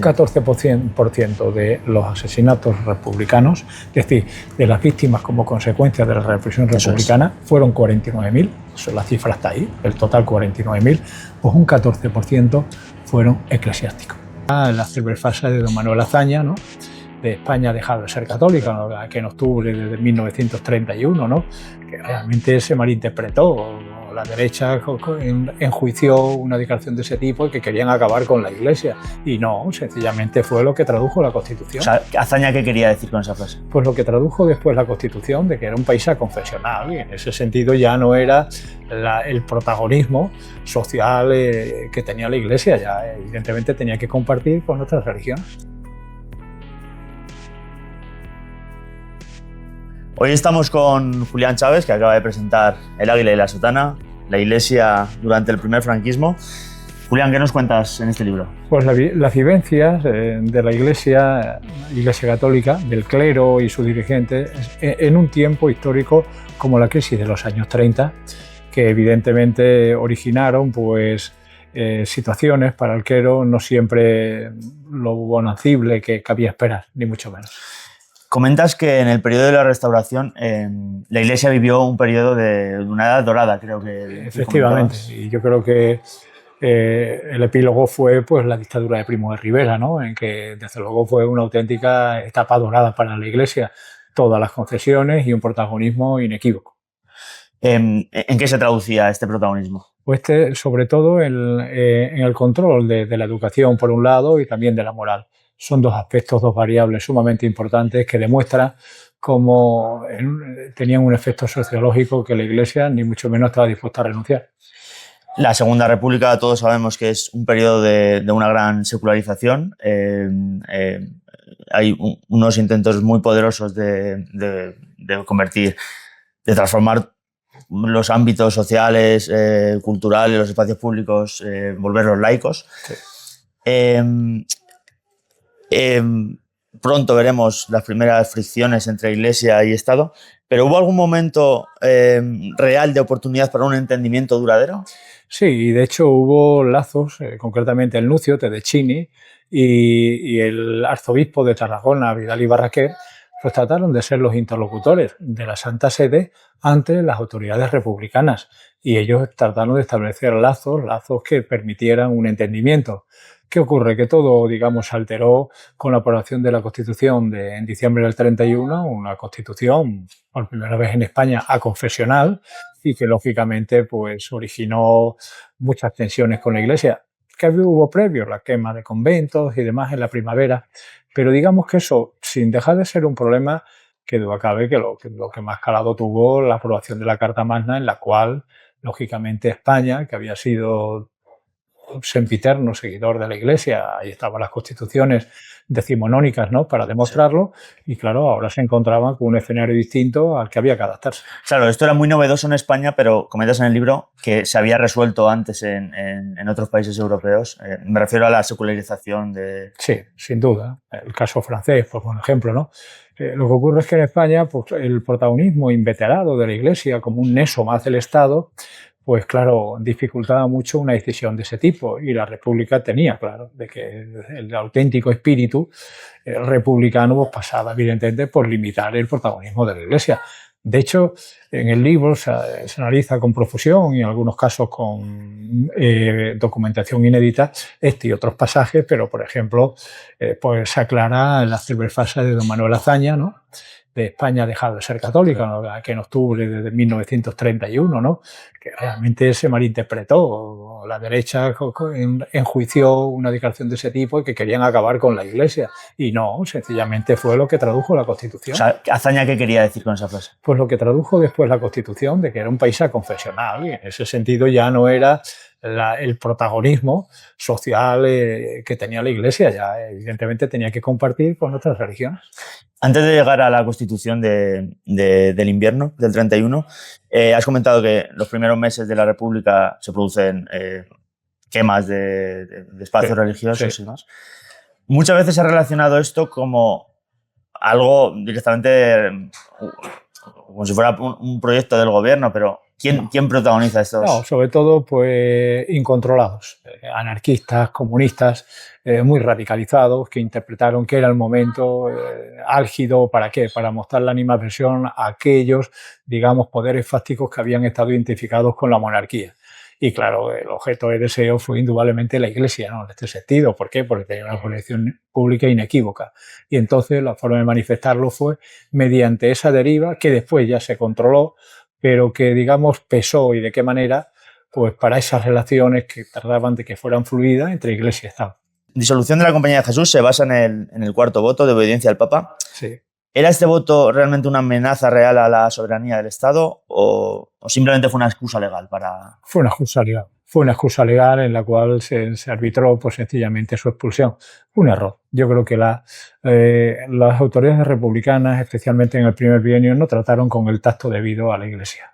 14% de los asesinatos republicanos, es decir, de las víctimas como consecuencia de la represión republicana, fueron 49.000, la cifra está ahí, el total 49.000, pues un 14% fueron eclesiásticos. La ciberfase de don Manuel Azaña, ¿no?, de España ha dejado de ser católica, ¿no?, que en octubre de 1931, ¿no?, que realmente se malinterpretó. La derecha enjuició una declaración de ese tipo y que querían acabar con la Iglesia. Y no, sencillamente fue lo que tradujo la Constitución. O sea, ¿Azaña qué quería decir con esa frase? Pues lo que tradujo después la Constitución, de que era un país aconfesional, y en ese sentido ya no era el protagonismo social que tenía la Iglesia, ya evidentemente tenía que compartir con otras religiones. Hoy estamos con Julián Chávez, que acaba de presentar El águila y la sotana, la Iglesia durante el primer franquismo. Julián, ¿qué nos cuentas en este libro? Pues las vivencias de la Iglesia Católica, del clero y sus dirigentes, en un tiempo histórico como la crisis de los años 30, que evidentemente originaron pues, situaciones para el clero no siempre lo bonancible que cabía esperar, ni mucho menos. Comentas que en el periodo de la Restauración la Iglesia vivió un periodo de una edad dorada, creo que... Efectivamente, y yo creo que el epílogo fue pues, la dictadura de Primo de Rivera, ¿no?, en que desde luego fue una auténtica etapa dorada para la Iglesia, todas las concesiones y un protagonismo inequívoco. ¿En qué se traducía este protagonismo? Pues sobre todo en el control de la educación por un lado y también de la moral. Son dos aspectos, dos variables sumamente importantes que demuestran cómo tenían un efecto sociológico que la Iglesia ni mucho menos estaba dispuesta a renunciar. La Segunda República, todos sabemos que es un periodo de una gran secularización. Hay unos intentos muy poderosos de convertir, de transformar los ámbitos sociales, culturales, los espacios públicos, volverlos laicos. Sí. Pronto veremos las primeras fricciones entre Iglesia y Estado, pero ¿hubo algún momento real de oportunidad para un entendimiento duradero? Sí, y de hecho hubo lazos, concretamente el nuncio Tedeschini y el arzobispo de Tarragona, Vidal y Barraquer, pues trataron de ser los interlocutores de la Santa Sede ante las autoridades republicanas, y ellos trataron de establecer lazos que permitieran un entendimiento. ¿Qué ocurre? Que todo, digamos, se alteró con la aprobación de la Constitución en diciembre del 31, una Constitución, por primera vez en España, aconfesional, y que, lógicamente, pues originó muchas tensiones con la Iglesia. Que hubo previo, la quema de conventos y demás en la primavera, pero digamos que eso, sin dejar de ser un problema, que duda cabe que lo que más calado tuvo la aprobación de la Carta Magna, en la cual, lógicamente, España, que había sido sempiterno seguidor de la Iglesia, ahí estaban las constituciones decimonónicas, ¿no?, para demostrarlo, y claro, ahora se encontraban con un escenario distinto al que había que adaptarse. Claro, esto era muy novedoso en España, pero comentas en el libro que se había resuelto antes en otros países europeos. Me refiero a la secularización de... Sí, sin duda. El caso francés, por ejemplo, ¿no? Lo que ocurre es que en España pues, el protagonismo inveterado de la Iglesia como un nexo más del Estado, pues claro, dificultaba mucho una decisión de ese tipo, y la República tenía claro de que el auténtico espíritu republicano pues, pasaba evidentemente por limitar el protagonismo de la Iglesia. De hecho, en el libro se analiza con profusión y en algunos casos con documentación inédita este y otros pasajes, pero por ejemplo, pues se aclara la ciberfase de don Manuel Azaña, ¿no?, de España ha dejado de ser católica, ¿no?, que en octubre de 1931, ¿no?, que realmente se malinterpretó. La derecha enjuició una declaración de ese tipo y que querían acabar con la Iglesia. Y no, sencillamente fue lo que tradujo la Constitución. O sea, ¿Azaña qué quería decir con esa frase? Pues lo que tradujo después la Constitución, de que era un país aconfesional, y en ese sentido ya no era el protagonismo social que tenía la Iglesia, ya evidentemente tenía que compartir con otras religiones. Antes de llegar a la Constitución del invierno, del 31, has comentado que los primeros meses de la República se producen quemas de espacios religiosos y demás. Muchas veces se ha relacionado esto como algo directamente, como si fuera un proyecto del gobierno, pero ¿Quién protagoniza estos? No, sobre todo pues incontrolados, anarquistas, comunistas, muy radicalizados, que interpretaron que era el momento álgido, ¿para qué? Para mostrar la animadversión a aquellos, digamos, poderes fácticos que habían estado identificados con la monarquía. Y claro, el objeto de deseo fue indudablemente la Iglesia, ¿no? En este sentido. ¿Por qué? Porque tenía una posición pública inequívoca. Y entonces la forma de manifestarlo fue mediante esa deriva que después ya se controló, pero que, digamos, pesó y de qué manera, pues para esas relaciones que tardaban de que fueran fluidas entre Iglesia y Estado. Disolución de la Compañía de Jesús se basa en el cuarto voto de obediencia al Papa. Sí. ¿Era este voto realmente una amenaza real a la soberanía del Estado o simplemente fue una excusa legal para...? Fue una excusa legal. Fue una excusa legal en la cual se arbitró pues, sencillamente su expulsión. Un error. Yo creo que las autoridades republicanas, especialmente en el primer bienio, no trataron con el tacto debido a la Iglesia.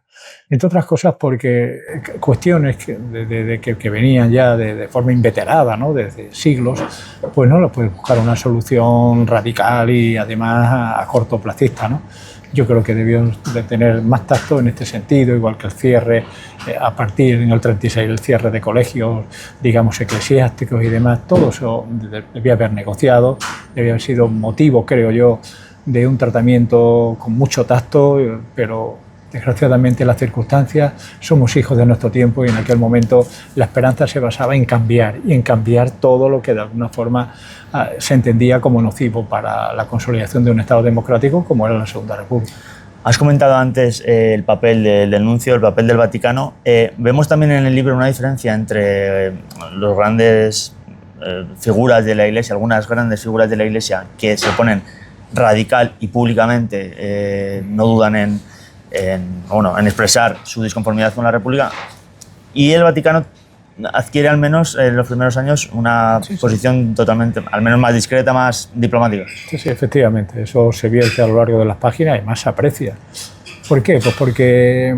Entre otras cosas porque cuestiones que venían ya de forma inveterada, ¿no? Desde siglos, pues no lo puedes buscar una solución radical y además a cortoplacista, ¿no? Yo creo que debió de tener más tacto en este sentido, igual que el cierre, a partir en el 36, el cierre de colegios, digamos, eclesiásticos y demás, todo eso debía haber negociado, debía haber sido motivo, creo yo, de un tratamiento con mucho tacto, pero desgraciadamente las circunstancias, somos hijos de nuestro tiempo y en aquel momento la esperanza se basaba en cambiar y en cambiar todo lo que de alguna forma se entendía como nocivo para la consolidación de un Estado democrático como era la Segunda República. Has comentado antes el papel del nuncio, el papel del Vaticano. Vemos también en el libro una diferencia entre los grandes figuras de la Iglesia, algunas grandes figuras de la Iglesia que se oponen radical y públicamente, no dudan en expresar su disconformidad con la República, y el Vaticano adquiere al menos en los primeros años una posición totalmente, al menos más discreta, más diplomática. Sí, efectivamente, eso se vierte a lo largo de las páginas y más se aprecia. ¿Por qué? Pues porque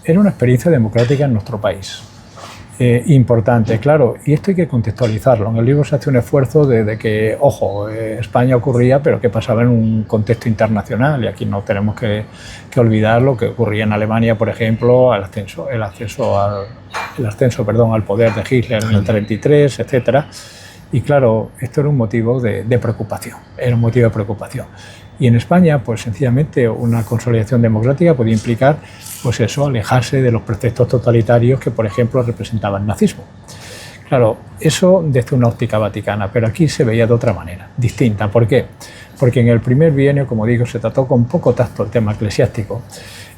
era una experiencia democrática en nuestro país. Importante, claro, y esto hay que contextualizarlo. En el libro se hace un esfuerzo de que, ojo, España ocurría, pero que pasaba en un contexto internacional, y aquí no tenemos que olvidar lo que ocurría en Alemania, por ejemplo, el ascenso al poder de Hitler en el 33, etcétera. Y claro, esto era un motivo de preocupación, era un motivo de preocupación. Y en España, pues sencillamente una consolidación democrática podía implicar, pues eso, alejarse de los preceptos totalitarios que, por ejemplo, representaba el nazismo. Claro, eso desde una óptica vaticana, pero aquí se veía de otra manera, distinta. ¿Por qué? Porque en el primer bienio, como digo, se trató con poco tacto el tema eclesiástico.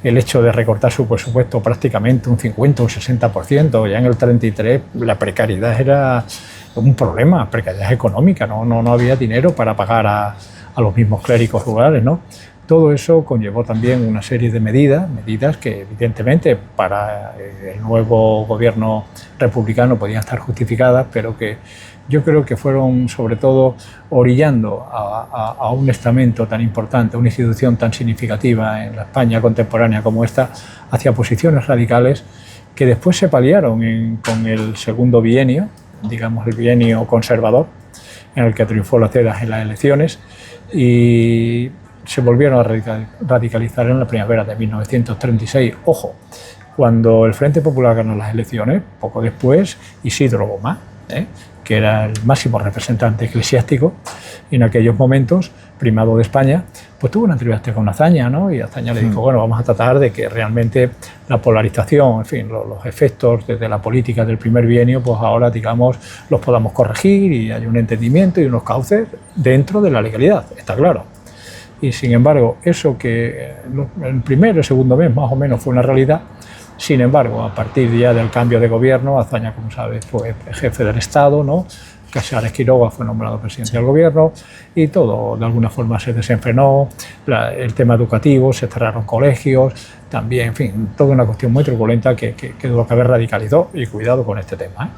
El hecho de recortar su presupuesto prácticamente un 50 o un 60%, ya en el 33 la precariedad era un problema, precariedad económica, no había dinero para pagar a los mismos clérigos rurales, ¿no? Todo eso conllevó también una serie de medidas que evidentemente para el nuevo gobierno republicano podían estar justificadas, pero que yo creo que fueron sobre todo orillando a un estamento tan importante, una institución tan significativa en la España contemporánea como esta, hacia posiciones radicales que después se paliaron con el segundo bienio, digamos el bienio conservador, en el que triunfó la CEDA en las elecciones, y se volvieron a radicalizar en la primavera de 1936. Ojo, cuando el Frente Popular ganó las elecciones, poco después, Isidro Gomá, que era el máximo representante eclesiástico en aquellos momentos, primado de España, pues tuvo una entrevista con Azaña, ¿no? Y Azaña le dijo, bueno, vamos a tratar de que realmente la polarización, en fin, los efectos de la política del primer bienio, pues ahora, digamos, los podamos corregir y hay un entendimiento y unos cauces dentro de la legalidad, está claro. Y sin embargo, eso que el primer y el segundo mes más o menos fue una realidad. Sin embargo, a partir ya del cambio de gobierno, Azaña, como sabes, fue jefe del Estado, ¿no? Casares Quiroga fue nombrado presidente del gobierno y todo de alguna forma se desenfrenó, el tema educativo, se cerraron colegios, también, en fin, toda una cuestión muy turbulenta que tuvo que haber radicalizado, y cuidado con este tema.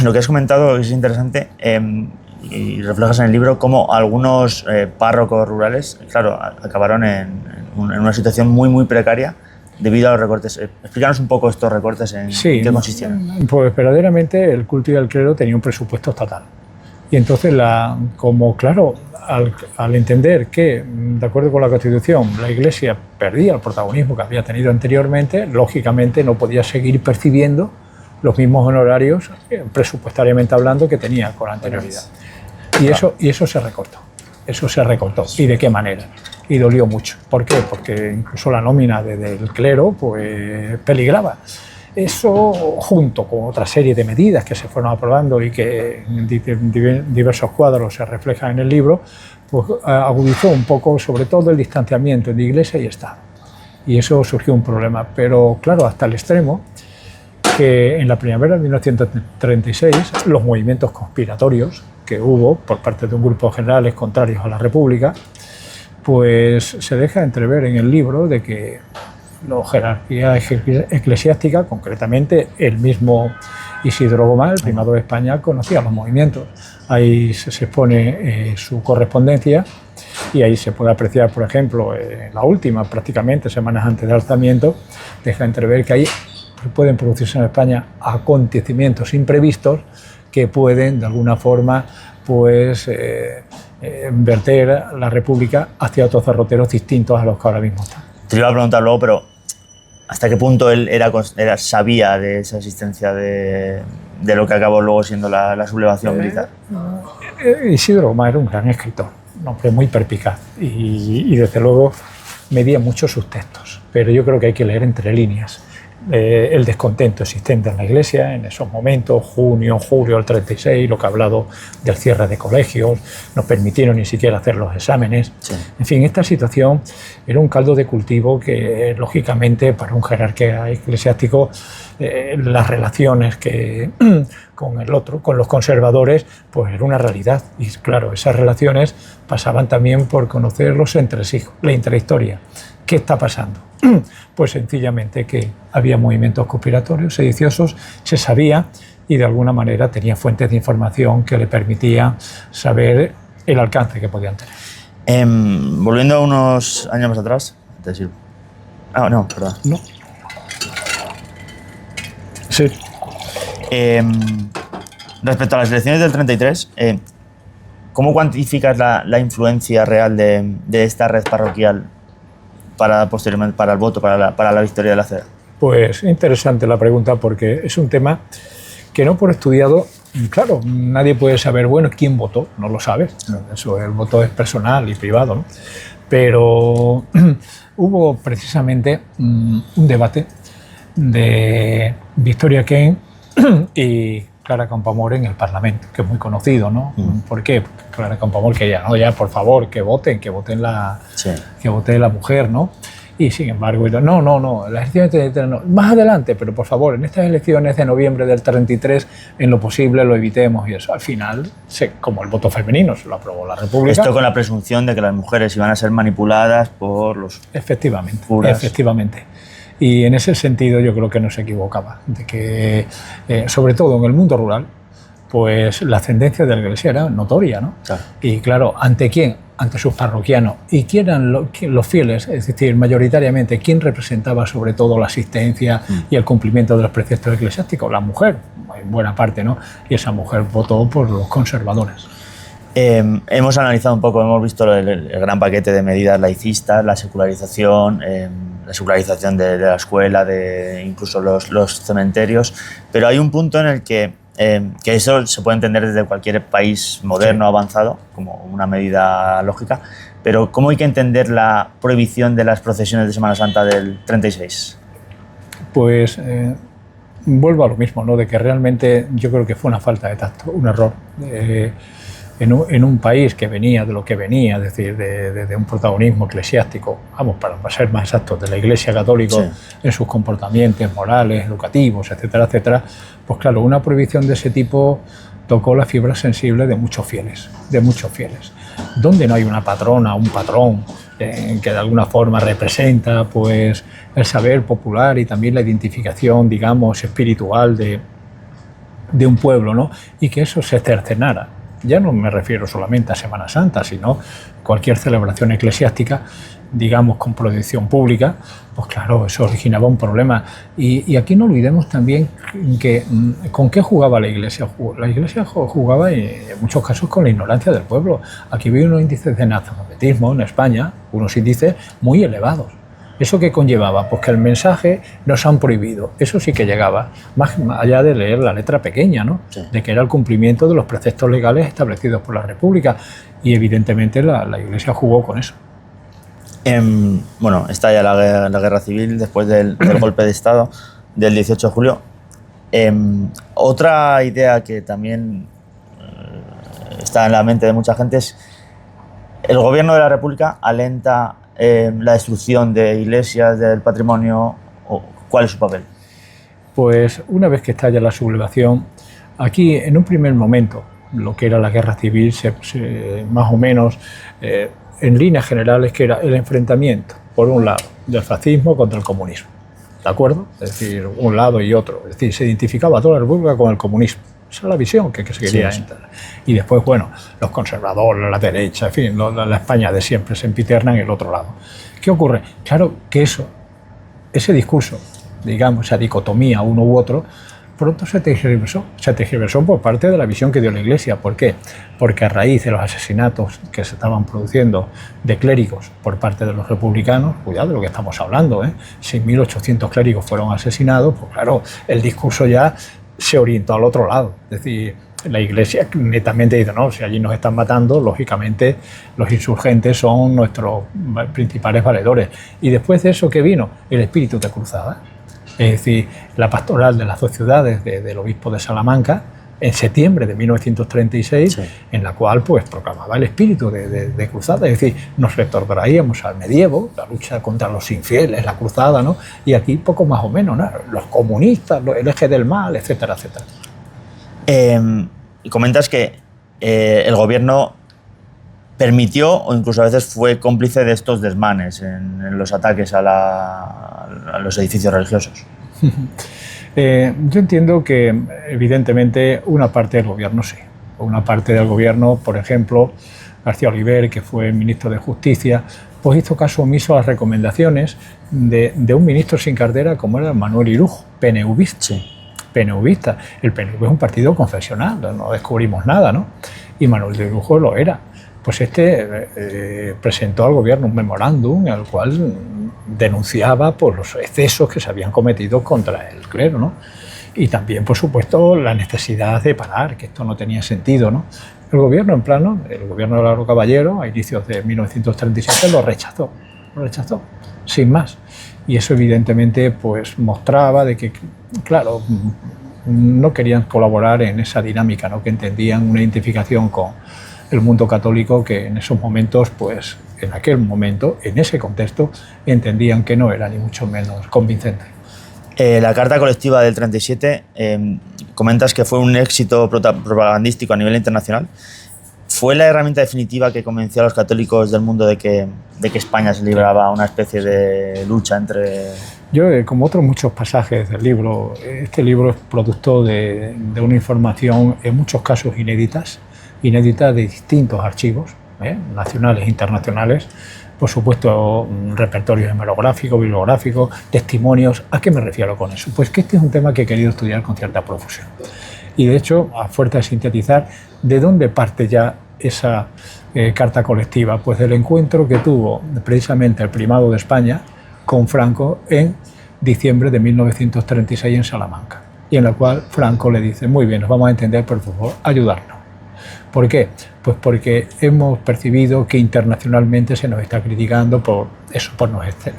Lo que has comentado es interesante y reflejas en el libro cómo algunos párrocos rurales, claro, acabaron en una situación muy, muy precaria debido a los recortes. Explícanos un poco estos recortes, en qué consistían. Pues verdaderamente el culto y el clero tenía un presupuesto estatal. Y entonces, como claro, al entender que, de acuerdo con la Constitución, la Iglesia perdía el protagonismo que había tenido anteriormente, lógicamente no podía seguir percibiendo los mismos honorarios, presupuestariamente hablando, que tenía con anterioridad. Y eso se recortó. Eso se recortó. ¿Y de qué manera? Y dolió mucho. ¿Por qué? Porque incluso la nómina del clero pues, peligraba. Eso, junto con otra serie de medidas que se fueron aprobando y que en diversos cuadros se reflejan en el libro, pues agudizó un poco, sobre todo, el distanciamiento de Iglesia y Estado. Y eso surgió un problema. Pero, claro, hasta el extremo que en la primavera de 1936 los movimientos conspiratorios que hubo por parte de un grupo de generales contrarios a la República, pues se deja entrever en el libro de que la jerarquía eclesiástica, concretamente el mismo Isidro Gomá, el primado de España, conocía los movimientos. Ahí se expone su correspondencia y ahí se puede apreciar, por ejemplo, la última, prácticamente semanas antes del alzamiento, deja entrever que ahí pueden producirse en España acontecimientos imprevistos que pueden, de alguna forma, pues, verter la República hacia otros derroteros distintos a los que ahora mismo están. Te iba a preguntar luego, pero ¿hasta qué punto él sabía de esa existencia de lo que acabó luego siendo la sublevación militar? Isidro Gomá era un gran escritor, un hombre muy perspicaz y desde luego medía mucho sus textos, pero yo creo que hay que leer entre líneas. El descontento existente en la Iglesia en esos momentos, junio, julio del 36, lo que ha hablado del cierre de colegios, no permitieron ni siquiera hacer los exámenes. Sí. En fin, esta situación era un caldo de cultivo que, lógicamente, para un jerarca eclesiástico, las relaciones que con el otro, con los conservadores, pues era una realidad. Y claro, esas relaciones pasaban también por conocer los entresijos, la intrahistoria. ¿Qué está pasando? Pues sencillamente que había movimientos conspiratorios, sediciosos, se sabía y de alguna manera tenía fuentes de información que le permitían saber el alcance que podían tener. Volviendo unos años más atrás, no, perdón. No. Sí. Respecto a las elecciones del 33, ¿cómo cuantificas la influencia real de esta red parroquial posteriormente para el voto, para la victoria de la CEDA? Pues interesante la pregunta, porque es un tema que no por estudiado, claro, nadie puede saber, bueno, quién votó, no lo sabes, eso, el voto es personal y privado, ¿no? Pero hubo precisamente un debate de Victoria Kent y Clara Campoamor en el Parlamento, que es muy conocido, ¿no? ¿Por qué? Porque Clara Campoamor quería, no, ya, por favor, que voten que vote la mujer, ¿no? Y sin embargo, no, las elecciones del 33 no, más adelante, pero por favor, en estas elecciones de noviembre del 33, en lo posible lo evitemos y eso. Al final, como el voto femenino se lo aprobó la República. Esto con la presunción de que las mujeres iban a ser manipuladas por los Efectivamente. Y en ese sentido yo creo que no se equivocaba, de que, sobre todo en el mundo rural, pues la ascendencia de la Iglesia era notoria, ¿no? Claro. Y claro, ¿ante quién? Ante sus parroquianos. ¿Y quién eran los fieles? Es decir, mayoritariamente, ¿quién representaba sobre todo la asistencia y el cumplimiento de los preceptos eclesiásticos? La mujer, en buena parte, ¿no? Y esa mujer votó por los conservadores. Hemos analizado un poco, hemos visto el gran paquete de medidas laicistas, la secularización de la escuela, incluso los cementerios, pero hay un punto en el que eso se puede entender desde cualquier país moderno, sí, avanzado, como una medida lógica, pero ¿cómo hay que entender la prohibición de las procesiones de Semana Santa del 36? Pues vuelvo a lo mismo, ¿no? De que realmente yo creo que fue una falta de tacto, un error. En un país que venía de lo que venía, es decir, de un protagonismo eclesiástico, para ser más exactos, de la Iglesia Católica, sí, en sus comportamientos morales, educativos, etcétera, etcétera, pues claro, una prohibición de ese tipo tocó la fibra sensible de muchos fieles, donde no hay una patrona, un patrón que de alguna forma representa pues el saber popular y también la identificación, digamos, espiritual de un pueblo, ¿no? Y que eso se cercenara Ya no me refiero solamente a Semana Santa, sino cualquier celebración eclesiástica, digamos, con proyección pública, pues claro, eso originaba un problema. Y aquí no olvidemos también que ¿con qué jugaba la Iglesia? La Iglesia jugaba en muchos casos con la ignorancia del pueblo. Aquí había unos índices de analfabetismo en España, unos índices muy elevados. ¿Eso qué conllevaba? Pues que el mensaje nos han prohibido. Eso sí que llegaba, más allá de leer la letra pequeña, ¿no? Sí. De que era el cumplimiento de los preceptos legales establecidos por la República. Y evidentemente la Iglesia jugó con eso. Bueno, está ya la guerra civil después del golpe de Estado del 18 de julio. Otra idea que también está en la mente de mucha gente es el gobierno de la República alenta la destrucción de iglesias, del patrimonio. ¿Cuál es su papel? Pues una vez que estalla la sublevación, aquí en un primer momento, lo que era la guerra civil, más o menos, en líneas generales, que era el enfrentamiento, por un lado, del fascismo contra el comunismo. ¿De acuerdo? Es decir, un lado y otro. Es decir, se identificaba a toda la República con el comunismo. Esa es la visión que se quería entrar. Y después, bueno, los conservadores, la derecha, en fin, la España de siempre se empiterna en el otro lado. ¿Qué ocurre? Claro que ese discurso, digamos, esa dicotomía uno u otro, pronto se tergiversó por parte de la visión que dio la Iglesia. ¿Por qué? Porque a raíz de los asesinatos que se estaban produciendo de clérigos por parte de los republicanos, cuidado de lo que estamos hablando, 6.800 clérigos fueron asesinados, pues claro, el discurso ya se orientó al otro lado. Es decir, la Iglesia netamente dice, no, si allí nos están matando, lógicamente los insurgentes son nuestros principales valedores. Y después de eso, ¿qué vino? El espíritu de cruzada. Es decir, la pastoral de las dos ciudades del obispo de Salamanca, en septiembre de 1936, en la cual pues proclamaba el espíritu de cruzada. Es decir, nos retornaríamos al medievo, la lucha contra los infieles, la cruzada, ¿no? Y aquí poco más o menos, ¿no? Los comunistas, el eje del mal, etcétera, etcétera. Comentas que el gobierno permitió o incluso a veces fue cómplice de estos desmanes en los ataques a los edificios religiosos. Yo entiendo que evidentemente una parte del gobierno sí. Una parte del gobierno, por ejemplo, García Oliver, que fue ministro de Justicia, pues hizo caso omiso a las recomendaciones de un ministro sin cartera como era Manuel Irujo, PNVista. Sí. PNVista. El PNV es un partido confesional, no descubrimos nada, ¿no? Y Manuel Irujo lo era. Pues presentó al gobierno un memorándum en el cual denunciaba por los excesos que se habían cometido contra el clero, ¿no? Y también, por supuesto, la necesidad de parar, que esto no tenía sentido, ¿no? El gobierno, el gobierno de Largo Caballero, a inicios de 1937, lo rechazó, sin más. Y eso evidentemente pues mostraba de que, claro, no querían colaborar en esa dinámica, ¿no? Que entendían una identificación con el mundo católico que en esos momentos, pues en aquel momento, en ese contexto, entendían que no era ni mucho menos convincente. La Carta Colectiva del 37, comentas que fue un éxito propagandístico a nivel internacional. ¿Fue la herramienta definitiva que convenció a los católicos del mundo de que España se libraba una especie de lucha entre...? Yo, como otros muchos pasajes del libro, este libro es producto de una información, en muchos casos inédita de distintos archivos, nacionales e internacionales, por supuesto repertorios hemerográficos, bibliográficos, testimonios. ¿A qué me refiero con eso? Pues que este es un tema que he querido estudiar con cierta profusión. Y de hecho, a fuerza de sintetizar, ¿de dónde parte ya esa carta colectiva? Pues del encuentro que tuvo precisamente el primado de España con Franco en diciembre de 1936 en Salamanca, y en la cual Franco le dice, muy bien, nos vamos a entender, pero por favor, ayudarnos. ¿Por qué? Pues porque hemos percibido que internacionalmente se nos está criticando por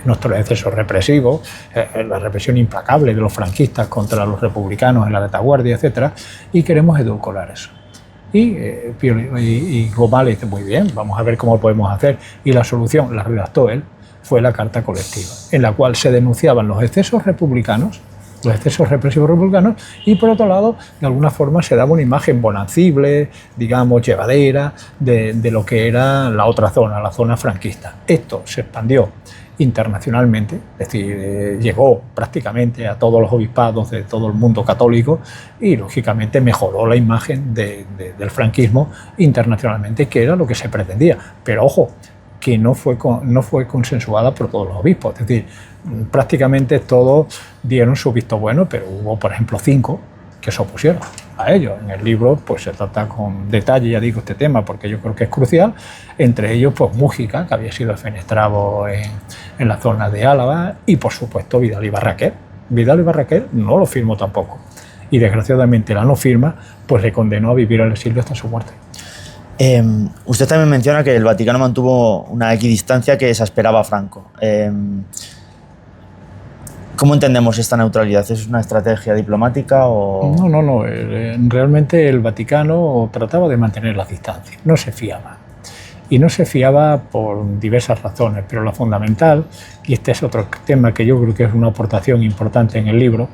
nuestros excesos represivos, la represión implacable de los franquistas contra los republicanos en la retaguardia, etcétera, y queremos edulcorar eso. Y Gomá le dice, muy bien, vamos a ver cómo lo podemos hacer. Y la solución, la redactó él, fue la Carta Colectiva, en la cual se denunciaban los excesos republicanos, los excesos represivos republicanos, y por otro lado, de alguna forma se daba una imagen bonancible, digamos, llevadera, de lo que era la otra zona, la zona franquista. Esto se expandió internacionalmente, es decir, llegó prácticamente a todos los obispados de todo el mundo católico y lógicamente mejoró la imagen del franquismo internacionalmente, que era lo que se pretendía. Pero ojo, que no fue consensuada por todos los obispos, es decir, prácticamente todos dieron su visto bueno, pero hubo, por ejemplo, 5 que se opusieron a ello. En el libro pues se trata con detalle, ya digo, este tema porque yo creo que es crucial, entre ellos pues Mújica, que había sido fenestrado en la zona de Álava, y por supuesto Vidal y Barraquer. Vidal y Barraquer no lo firmó tampoco, y desgraciadamente la no firma pues le condenó a vivir al exilio hasta su muerte. Usted también menciona que el Vaticano mantuvo una equidistancia que exasperaba a Franco. ¿Cómo entendemos esta neutralidad? ¿Es una estrategia diplomática o...? No. Realmente el Vaticano trataba de mantener las distancias, no se fiaba. Y no se fiaba por diversas razones, pero la fundamental, y este es otro tema que yo creo que es una aportación importante en el libro,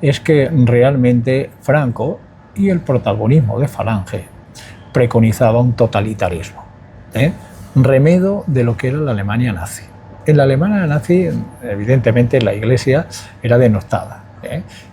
es que realmente Franco y el protagonismo de Falange preconizaba un totalitarismo, remedo de lo que era la Alemania nazi. En la Alemania nazi, evidentemente, la Iglesia era denostada,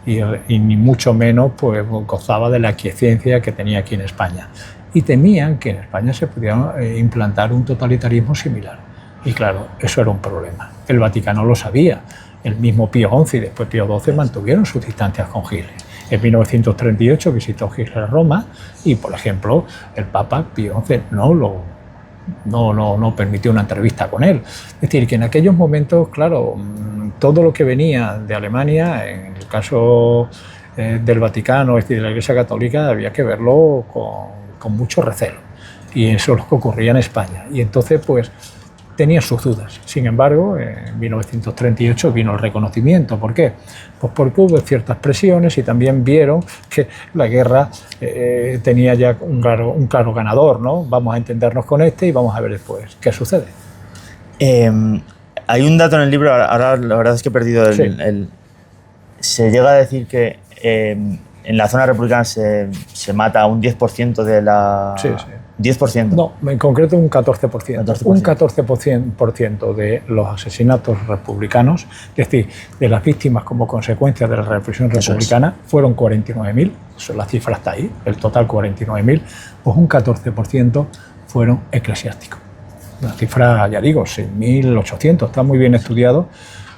y ni mucho menos pues, gozaba de la aquiescencia que tenía aquí en España. Y temían que en España se pudiera implantar un totalitarismo similar. Y claro, eso era un problema. El Vaticano lo sabía. El mismo Pío XI y después Pío XII mantuvieron sus distancias con Hitler. En 1938 visitó Hitler Roma y, por ejemplo, el Papa Pío XI no permitió una entrevista con él. Es decir, que en aquellos momentos, claro, todo lo que venía de Alemania, en el caso del Vaticano, es decir, de la Iglesia Católica, había que verlo con mucho recelo. Y eso es lo que ocurría en España. Y entonces, pues, tenía sus dudas. Sin embargo, en 1938 vino el reconocimiento. ¿Por qué? Pues porque hubo ciertas presiones y también vieron que la guerra tenía ya un claro ganador, ¿no? Vamos a entendernos con este y vamos a ver después qué sucede. Hay un dato en el libro, ahora la verdad es que he perdido se llega a decir que en la zona republicana se mata un 10% de la... Sí. 10%. No, en concreto un 14%. 14%. Un 14% de los asesinatos republicanos, es decir, de las víctimas como consecuencia de la represión republicana, fueron 49.000, la cifra está ahí, el total 49.000, pues un 14% fueron eclesiásticos. La cifra, ya digo, 6.800, está muy bien estudiado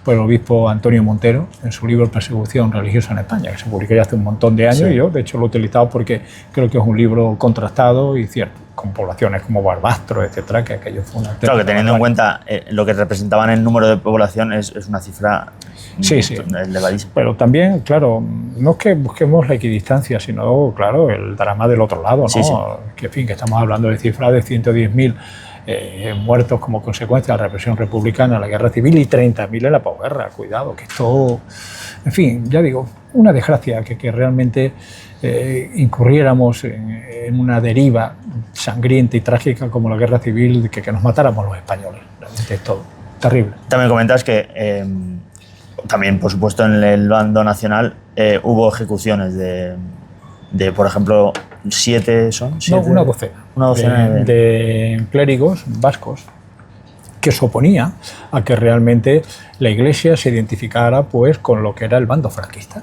por el obispo Antonio Montero en su libro Persecución religiosa en España, que se publicó ya hace un montón de años. Sí. Y yo, de hecho, lo he utilizado porque creo que es un libro contrastado y cierto, con poblaciones como Barbastro, etcétera, que aquello fue una... Claro, que teniendo en cuenta lo que representaban el número de población es una cifra elevadísima. Pero también, claro, no es que busquemos la equidistancia, sino, claro, el drama del otro lado, ¿no? Sí. Que, en fin, que estamos hablando de cifras de 110.000 muertos como consecuencia de la represión republicana, la guerra civil, y 30.000 en la posguerra. Cuidado, que esto, en fin, ya digo, una desgracia que realmente incurriéramos en una deriva sangrienta y trágica como la guerra civil, que nos matáramos los españoles. Realmente es todo terrible. También comentas que también, por supuesto, en el bando nacional hubo ejecuciones de, por ejemplo, 7 son... No, una docena. Una docena de clérigos vascos que se oponía a que realmente la Iglesia se identificara pues, con lo que era el bando franquista.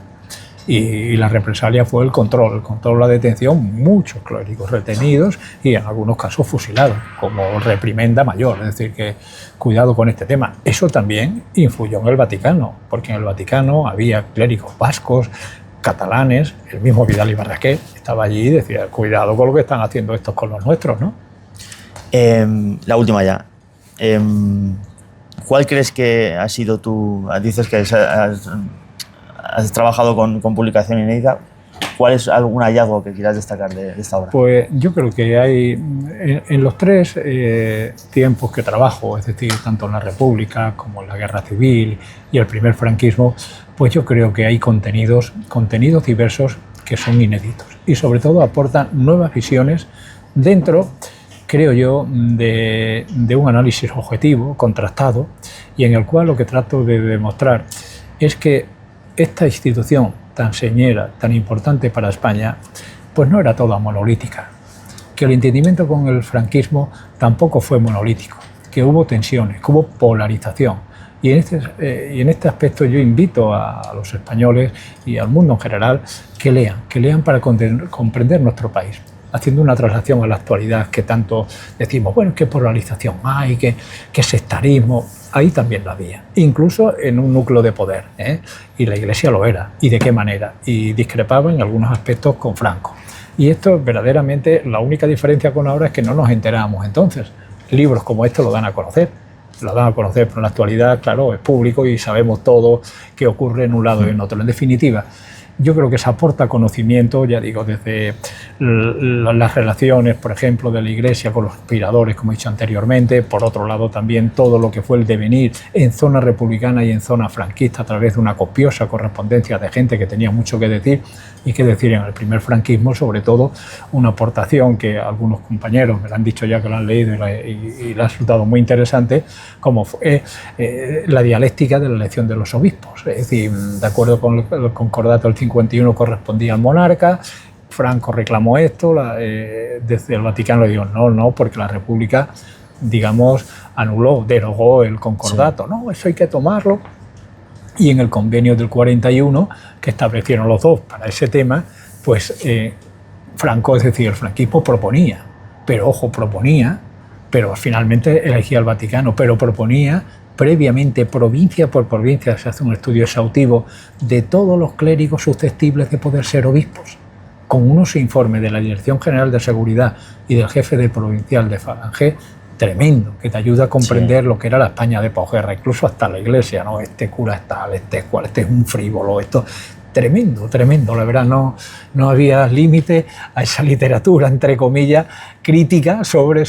Y la represalia fue el control, la detención, muchos clérigos retenidos y en algunos casos fusilados, como reprimenda mayor. Es decir, que cuidado con este tema. Eso también influyó en el Vaticano, porque en el Vaticano había clérigos vascos, catalanes, el mismo Vidal y Barraquer estaba allí y decía, cuidado con lo que están haciendo estos con los nuestros, ¿no? La última ya. ¿Cuál crees que ha sido tu... Dices que has trabajado con publicación inédita. ¿Cuál es algún hallazgo que quieras destacar de esta obra? Pues yo creo que hay, en los 3 tiempos que trabajo, es decir, tanto en la República como en la Guerra Civil y el primer franquismo, pues yo creo que hay contenidos diversos que son inéditos y sobre todo aportan nuevas visiones dentro, creo yo, de un análisis objetivo, contrastado, y en el cual lo que trato de demostrar es que esta institución tan señera, tan importante para España, pues no era toda monolítica, que el entendimiento con el franquismo tampoco fue monolítico, que hubo tensiones, que hubo polarización, Y en este aspecto yo invito a los españoles y al mundo en general que lean para comprender nuestro país, haciendo una traslación a la actualidad que tanto decimos, bueno, qué polarización hay, qué sectarismo, ahí también la había, incluso en un núcleo de poder, ¿eh? Y la Iglesia lo era, y de qué manera, y discrepaba en algunos aspectos con Franco. Y esto verdaderamente, la única diferencia con ahora es que no nos enterábamos entonces. Libros como estos lo dan a conocer, pero en la actualidad, claro, es público y sabemos todo qué ocurre en un lado y en otro. En definitiva, yo creo que se aporta conocimiento, ya digo, desde las relaciones, por ejemplo, de la Iglesia con los conspiradores, como he dicho anteriormente, por otro lado también todo lo que fue el devenir en zona republicana y en zona franquista a través de una copiosa correspondencia de gente que tenía mucho que decir y que decir en el primer franquismo, sobre todo una aportación que algunos compañeros me lo han dicho ya que lo han leído y le ha resultado muy interesante, como fue la dialéctica de la elección de los obispos. Es decir, de acuerdo con el concordato del 51 correspondía al monarca, Franco reclamó esto, desde el Vaticano le dijo no, porque la República, digamos, derogó el concordato, sí. No, eso hay que tomarlo. Y en el convenio del 41, que establecieron los dos para ese tema, pues Franco, es decir, el franquismo proponía, pero finalmente elegía el Vaticano, pero proponía previamente, provincia por provincia, se hace un estudio exhaustivo de todos los clérigos susceptibles de poder ser obispos, con unos informes de la Dirección General de Seguridad y del jefe de provincial de Falange, tremendo, que te ayuda a comprender lo que era la España de posguerra, incluso hasta la Iglesia, ¿no? Este cura es tal, este es cual, este es un frívolo, esto... Tremendo, la verdad, no había límite a esa literatura, entre comillas, crítica sobre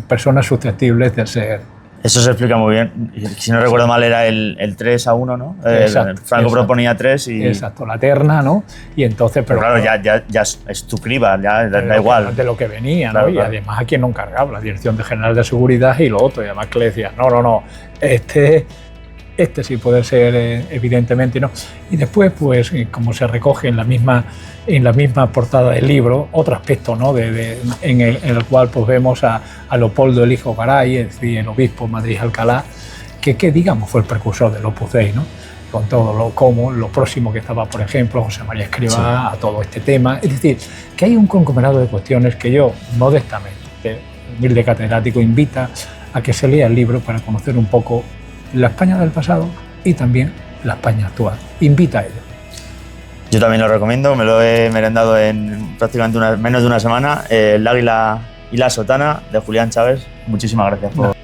personas susceptibles de ser... Eso se explica muy bien. Si no recuerdo mal, era el 3-1, ¿no? Exacto, Franco proponía 3 y... Exacto, la terna, ¿no? Y entonces... Pero claro, ya es tu criba, ya da igual. De lo que venía, claro, ¿no? Claro. Y además a quién no encargaba, la Dirección General de Seguridad y lo otro. Y además que le decía, no, este sí puede ser, evidentemente, ¿no? Y después, pues, como se recoge en la misma portada del libro, otro aspecto, ¿no? En el cual pues, vemos a Leopoldo el hijo Garay, es decir, el obispo Madrid-Alcalá, que digamos fue el precursor del Opus Dei, ¿no? Con todo lo próximo que estaba, por ejemplo, José María Escrivá, sí. A todo este tema. Es decir, que hay un conglomerado de cuestiones que yo, modestamente, humilde catedrático, invita a que se lea el libro para conocer un poco la España del pasado y también la España actual. Invita a ello. Yo también lo recomiendo, me lo he merendado en prácticamente menos de una semana. El Águila y la Sotana, de Julián Chávez. Muchísimas gracias por...